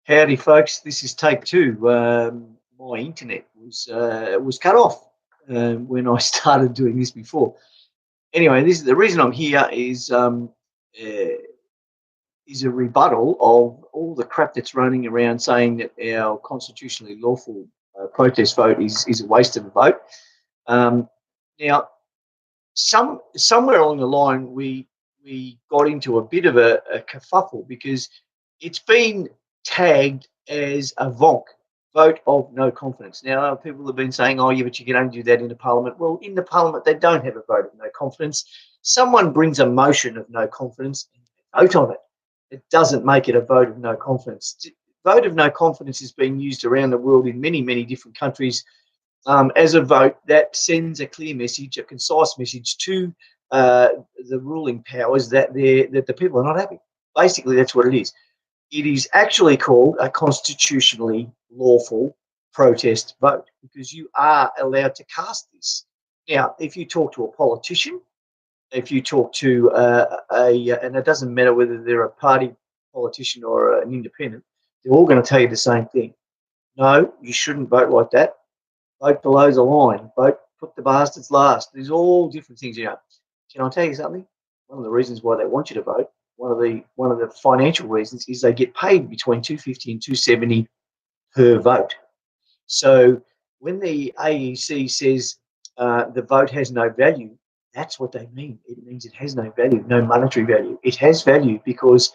Howdy, folks. This is take two. My internet was cut off when I started doing this before. Anyway, this is the reason I'm here is a rebuttal of all the crap that's running around saying that our constitutionally lawful protest vote is a waste of a vote. Now, somewhere along the line we got into a bit of a kerfuffle because it's been tagged as a VoNC, vote of no confidence. Now, people have been saying, oh, yeah, but you can only do that in the parliament. Well, in the parliament, they don't have a vote of no confidence. Someone brings a motion of no confidence and they vote on it. It doesn't make it a vote of no confidence. Vote of no confidence is being used around the world in many, many different countries as a vote that sends a clear message, a concise message to the ruling powers that the people are not happy. Basically, that's what it is. It is actually called a constitutionally lawful protest vote because you are allowed to cast this. Now, if you talk to a politician, if you talk to and it doesn't matter whether they're a party politician or an independent, they're all going to tell you the same thing. No, you shouldn't vote like that. Vote below the line. Vote, put the bastards last. There's all different things. Can I tell you something? One of the reasons why they want you to vote, one of the financial reasons is they get paid between $250 and $270 per vote. So when the AEC says the vote has no value, that's what they mean. It means it has no value, no monetary value. It has value because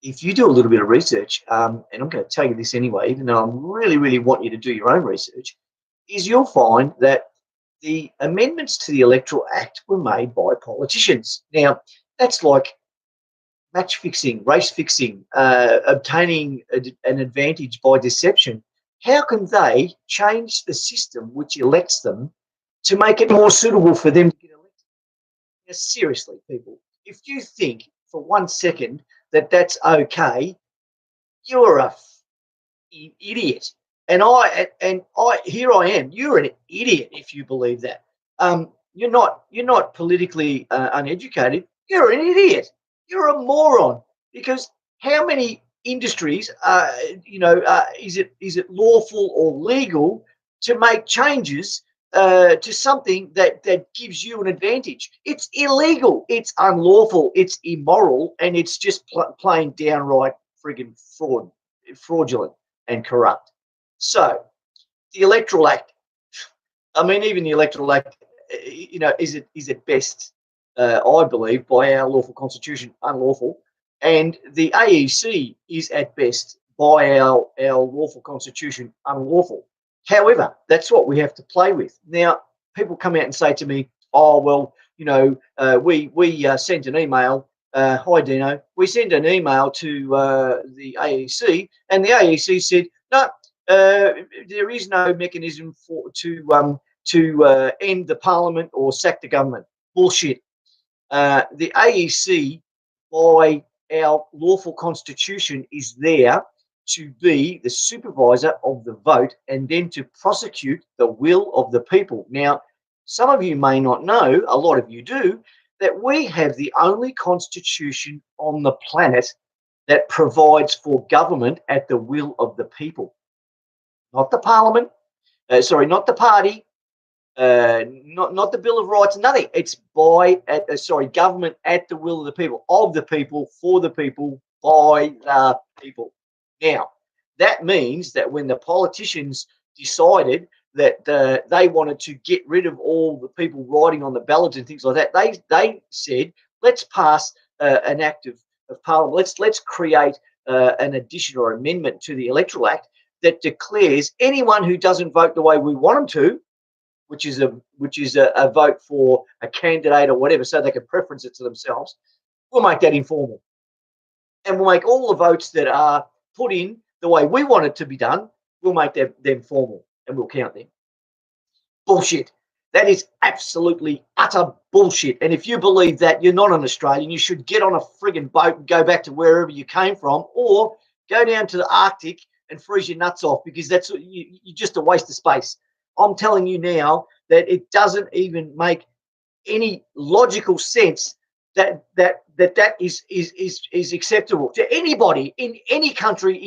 if you do a little bit of research, and I'm going to tell you this anyway, even though I really, really want you to do your own research, is you'll find that the amendments to the Electoral Act were made by politicians. Now, that's like match fixing, race fixing, obtaining an advantage by deception. How can they change the system which elects them to make it more suitable for them to get elected? Now, seriously, people, if you think for 1 second that that's okay, you're a idiot. And here I am. You're an idiot if you believe that. You're not politically uneducated. You're an idiot. You're a moron. Because how many industries, is it lawful or legal to make changes to something that gives you an advantage? It's illegal. It's unlawful. It's immoral, and it's just plain downright friggin' fraudulent and corrupt. So the Electoral Act, I mean, even the Electoral Act, is at best, I believe, by our lawful constitution, unlawful, and the AEC is at best by our lawful constitution, unlawful. However, that's what we have to play with. Now, people come out and say to me, oh, well, we sent an email. Hi, Dino. We sent an email to the AEC, and the AEC said, no, there is no mechanism to end the parliament or sack the government. Bullshit. The AEC, by our lawful constitution, is there to be the supervisor of the vote and then to prosecute the will of the people. Now, some of you may not know, a lot of you do, that we have the only constitution on the planet that provides for government at the will of the people. Not the parliament, not the party, not the Bill of Rights, nothing. It's government at the will of the people, for the people, by the people. Now, that means that when the politicians decided that they wanted to get rid of all the people writing on the ballots and things like that, they said, let's pass an act of parliament. Let's create an addition or amendment to the Electoral Act that declares anyone who doesn't vote the way we want them to, which is a vote for a candidate or whatever, so they can preference it to themselves, we'll make that informal. And we'll make all the votes that are put in the way we want it to be done, we'll make them formal, and we'll count them. Bullshit. That is absolutely utter bullshit. And if you believe that, you're not an Australian. You should get on a friggin' boat and go back to wherever you came from, or go down to the Arctic and freeze your nuts off, because that's you're just a waste of space. I'm telling you now that it doesn't even make any logical sense that is acceptable to anybody in any country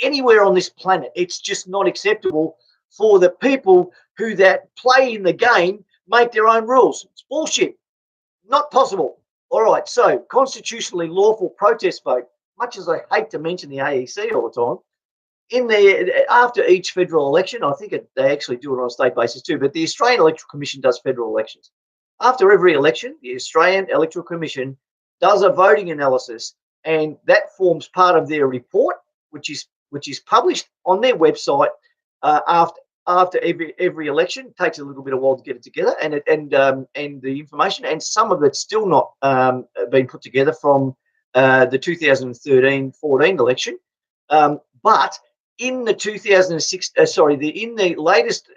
anywhere on this planet. It's just not acceptable for the people who that play in the game make their own rules. It's bullshit. Not possible. All right, so constitutionally lawful protest vote, much as I hate to mention the AEC all the time, in the after each federal election, I think they actually do it on a state basis too, but the Australian Electoral Commission does federal elections. After every election, the Australian Electoral Commission does a voting analysis, and that forms part of their report, which is published on their website after every election. It takes a little bit of while to get it together, and the information, and some of it's still not been put together from the 2013-14 election, but in the 2006, in the latest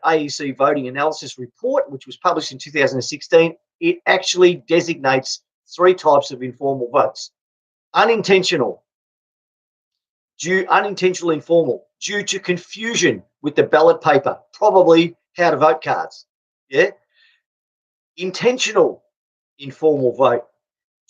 AEC voting analysis report, which was published in 2016, it actually designates three types of informal votes: unintentional, unintentional informal, due to confusion with the ballot paper, probably how to vote cards. Yeah. Intentional informal vote,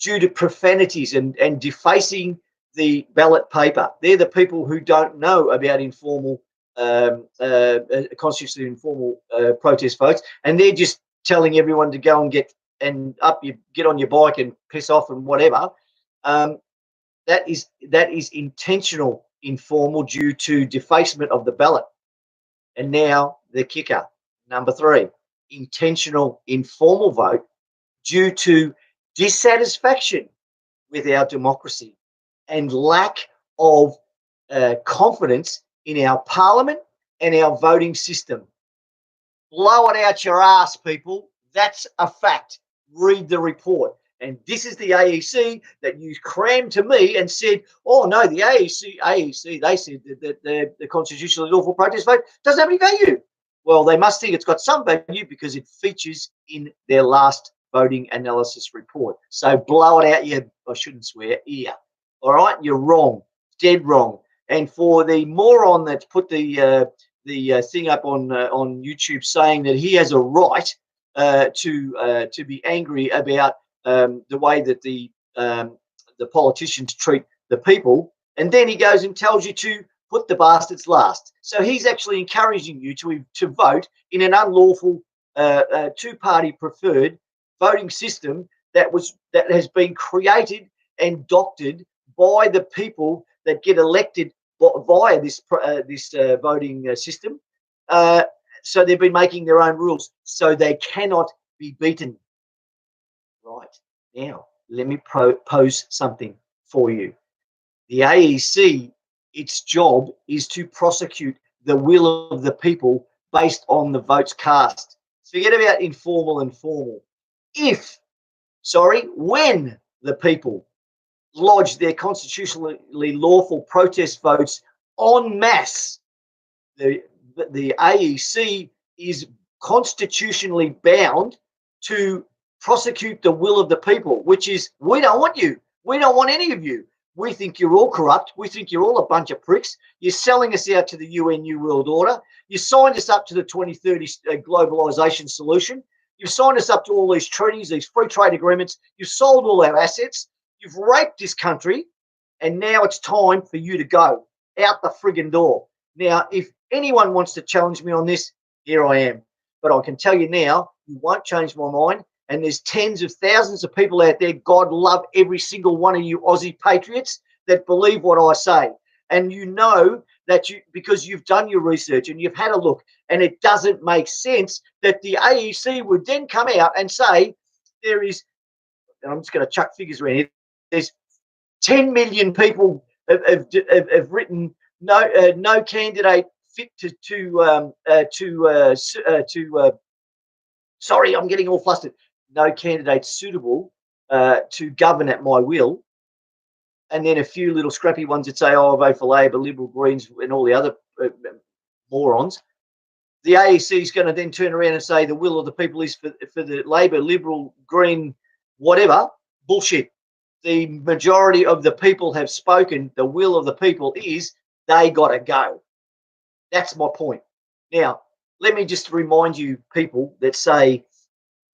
due to profanities and defacing the ballot paper. They're the people who don't know about informal, constitutionally informal protest votes, and they're just telling everyone to go and get on your bike and piss off and whatever. That is intentional informal due to defacement of the ballot. And now the kicker, number 3, intentional informal vote due to dissatisfaction with our democracy and lack of confidence in our parliament and our voting system. Blow it out your ass, people. That's a fact. Read the report. And this is the AEC that you crammed to me and said, oh, no, the AEC, they said that the constitutionally lawful protest vote doesn't have any value. Well, they must think it's got some value because it features in their last voting analysis report. So blow it out your, I shouldn't swear, ear. All right, you're wrong, dead wrong. And for the moron that's put the thing up on YouTube saying that he has a right to be angry about the way that the politicians treat the people, and then he goes and tells you to put the bastards last. So he's actually encouraging you to vote in an unlawful two-party preferred voting system that has been created and doctored by the people that get elected via this voting system. So they've been making their own rules, so they cannot be beaten. Right, now let me pose something for you. The AEC, its job is to prosecute the will of the people based on the votes cast. Forget about informal and formal. When the people lodge their constitutionally lawful protest votes en masse, the AEC is constitutionally bound to prosecute the will of the people, which is, we don't want you. We don't want any of you. We think you're all corrupt. We think you're all a bunch of pricks. You're selling us out to the UN New World Order. You signed us up to the 2030 globalisation solution. You've signed us up to all these treaties, these free trade agreements. You've sold all our assets. You've raped this country. And now it's time for you to go out the friggin' door. Now, if anyone wants to challenge me on this, here I am. But I can tell you now, you won't change my mind. And there's tens of thousands of people out there, God love every single one of you Aussie Patriots, that believe what I say. And you know that because you've done your research and you've had a look, and it doesn't make sense that the AEC would then come out and say there is, and I'm just going to chuck figures around here, there's 10 million people have written no candidate fit sorry, I'm getting all flustered. No candidate suitable to govern at my will. And then a few little scrappy ones that say, oh, I vote for Labor, Liberal, Greens, and all the other morons. The AEC is going to then turn around and say the will of the people is for the Labor, Liberal, Green, whatever. Bullshit. The majority of the people have spoken. The will of the people is they got to go. That's my point. Now, let me just remind you, people that say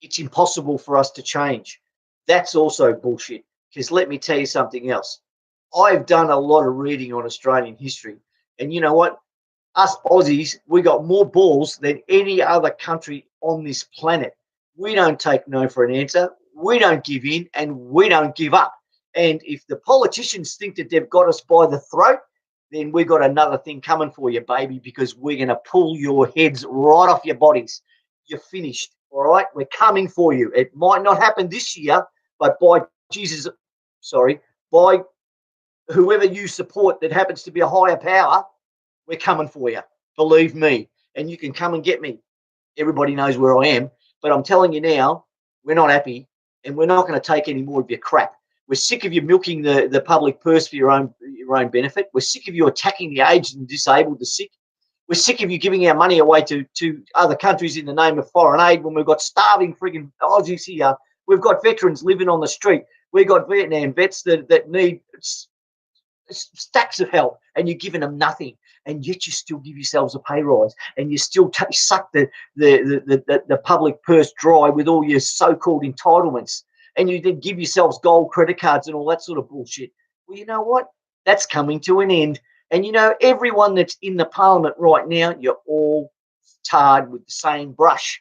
it's impossible for us to change. That's also bullshit. Because let me tell you something else. I've done a lot of reading on Australian history, and you know what? Us Aussies, we got more balls than any other country on this planet. We don't take no for an answer. We don't give in, and we don't give up. And if the politicians think that they've got us by the throat, then we've got another thing coming for you, baby, because we're going to pull your heads right off your bodies. You're finished, all right? We're coming for you. It might not happen this year, but by Jesus, sorry, by whoever you support that happens to be a higher power, we're coming for you. Believe me. And you can come and get me. Everybody knows where I am. But I'm telling you now, we're not happy, and we're not going to take any more of your crap. We're sick of you milking the public purse for your own benefit. We're sick of you attacking the aged and disabled, the sick. We're sick of you giving our money away to other countries in the name of foreign aid when we've got starving frigging Aussies here. We've got veterans living on the street. We've got Vietnam vets that need stacks of help, and you're giving them nothing, and yet you still give yourselves a pay rise, and you still suck the public purse dry with all your so-called entitlements, and you then give yourselves gold credit cards and all that sort of bullshit. Well, you know what? That's coming to an end. And you know, everyone that's in the parliament right now, you're all tarred with the same brush.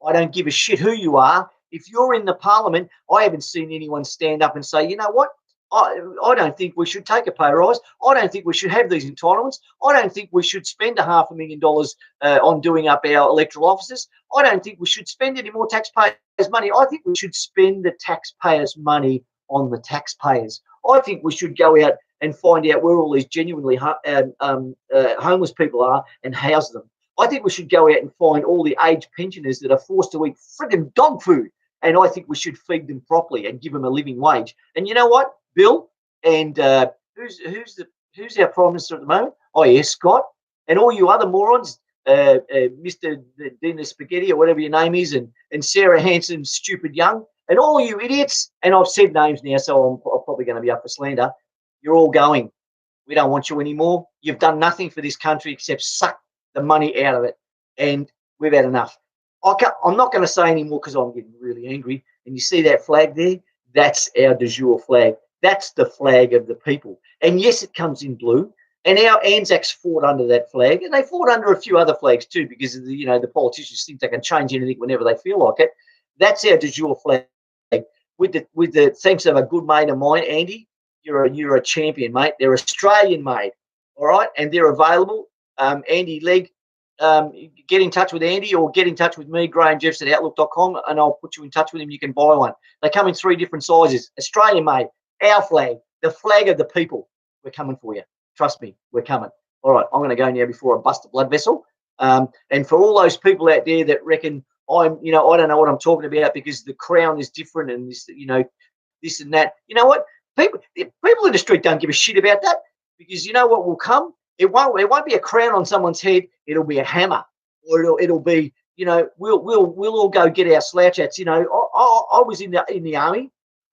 I don't give a shit who you are. If you're in the parliament, I haven't seen anyone stand up and say, you know what? I don't think we should take a pay rise. I don't think we should have these entitlements. I don't think we should spend $500,000 on doing up our electoral offices. I don't think we should spend any more taxpayers' money. I think we should spend the taxpayers' money on the taxpayers. I think we should go out and find out where all these genuinely homeless people are and house them. I think we should go out and find all the aged pensioners that are forced to eat frigging dog food. And I think we should feed them properly and give them a living wage. And you know what, Bill? And who's our Prime Minister at the moment? Oh, yeah, Scott. And all you other morons, Mr. Dina Spaghetti or whatever your name is, and Sarah Hanson, stupid young, and all you idiots, and I've said names now, so I'm probably going to be up for slander. You're all going. We don't want you anymore. You've done nothing for this country except suck the money out of it. And we've had enough. I'm not going to say any more because I'm getting really angry. And you see that flag there? That's our de jure flag. That's the flag of the people. And yes, it comes in blue. And our Anzacs fought under that flag, and they fought under a few other flags too, because of the politicians think they can change anything whenever they feel like it. That's our de jure flag. With the thanks of a good mate of mine, Andy. You're a champion, mate. They're Australian made, all right, and they're available. Andy Legg. Get in touch with Andy or get in touch with me, Graham Jeffs at outlook.com, and I'll put you in touch with him. You can buy one. They come in 3 different sizes. Australian made, our flag, the flag of the people. We're coming for you. Trust me, we're coming. All right, I'm going to go now before I bust a blood vessel. And for all those people out there that reckon I don't know what I'm talking about because the crown is different and this and that. You know what? People in the street don't give a shit about that because you know what will come? It won't be a crown on someone's head. It'll be a hammer, or it'll be we'll all go get our slouch hats. I was in the army.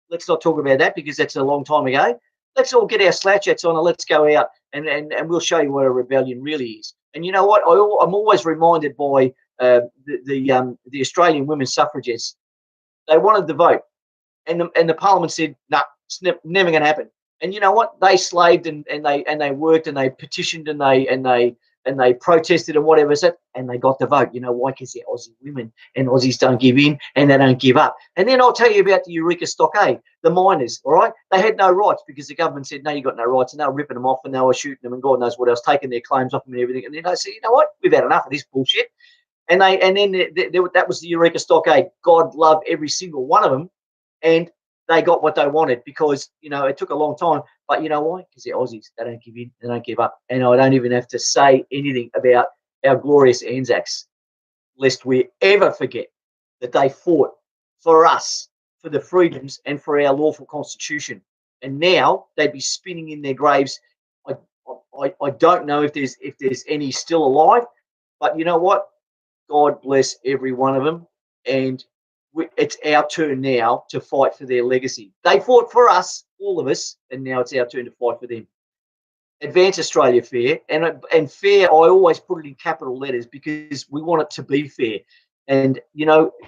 Let's not talk about that because that's a long time ago. Let's all get our slouch hats on and let's go out and we'll show you what a rebellion really is. And you know what? I'm always reminded by the Australian women suffragettes. They wanted the vote, and the Parliament said, "No, it's never going to happen." And you know what? They slaved and they worked and they petitioned and they protested and whatever, and they got the vote. You know why? Because they're Aussie women, and Aussies don't give in and they don't give up. And then I'll tell you about the Eureka Stockade, the miners. All right, they had no rights because the government said no, you got no rights, and they were ripping them off and they were shooting them and God knows what else, taking their claims off them and everything. And then they said, you know what? We've had enough of this bullshit. And then that was the Eureka Stockade. God love every single one of them, and they got what they wanted because, it took a long time. But you know why? Because they're Aussies. They don't give in. They don't give up. And I don't even have to say anything about our glorious Anzacs, lest we ever forget that they fought for us, for the freedoms, and for our lawful constitution. And now they'd be spinning in their graves. I don't know if there's any still alive, but you know what? God bless every one of them. And it's our turn now to fight for their legacy. They fought for us, all of us, and now it's our turn to fight for them. Advance Australia fair, and fair, I always put it in capital letters because we want it to be fair. And,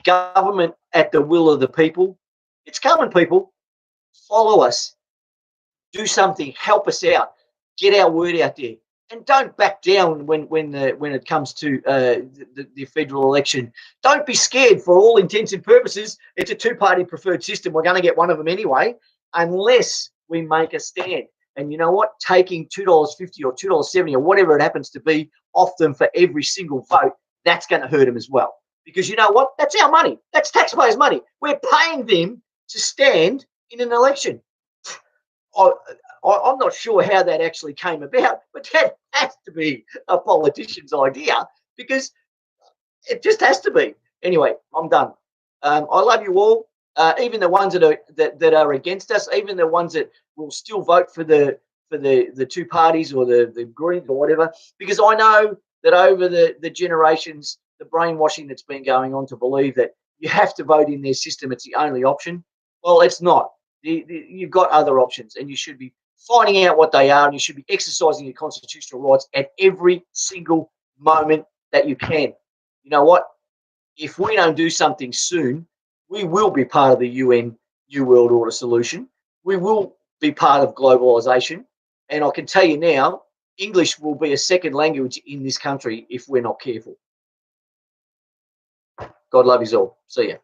government at the will of the people, it's coming, people. Follow us. do something, help us out, get our word out there, and don't back down when it comes to the federal election. Don't be scared. For all intents and purposes, it's a two-party preferred system. We're going to get one of them anyway, unless we make a stand. And you know what? Taking $2.50 or $2.70 or whatever it happens to be off them for every single vote, that's going to hurt them as well. Because you know what? That's our money. That's taxpayers' money. We're paying them to stand in an election. I'm not sure how that actually came about, but that has to be a politician's idea, because it just has to be. Anyway, I'm done. I love you all, even the ones that are against us, even the ones that will still vote for the two parties or the Greens or whatever, because I know that over the generations, the brainwashing that's been going on to believe that you have to vote in their system, it's the only option. Well, it's not. You've got other options, and you should be finding out what they are, and you should be exercising your constitutional rights at every single moment that you can. You know what? If we don't do something soon, we will be part of the UN New World Order solution. We will be part of globalization. And I can tell you now, English will be a second language in this country if we're not careful. God love you all. See ya.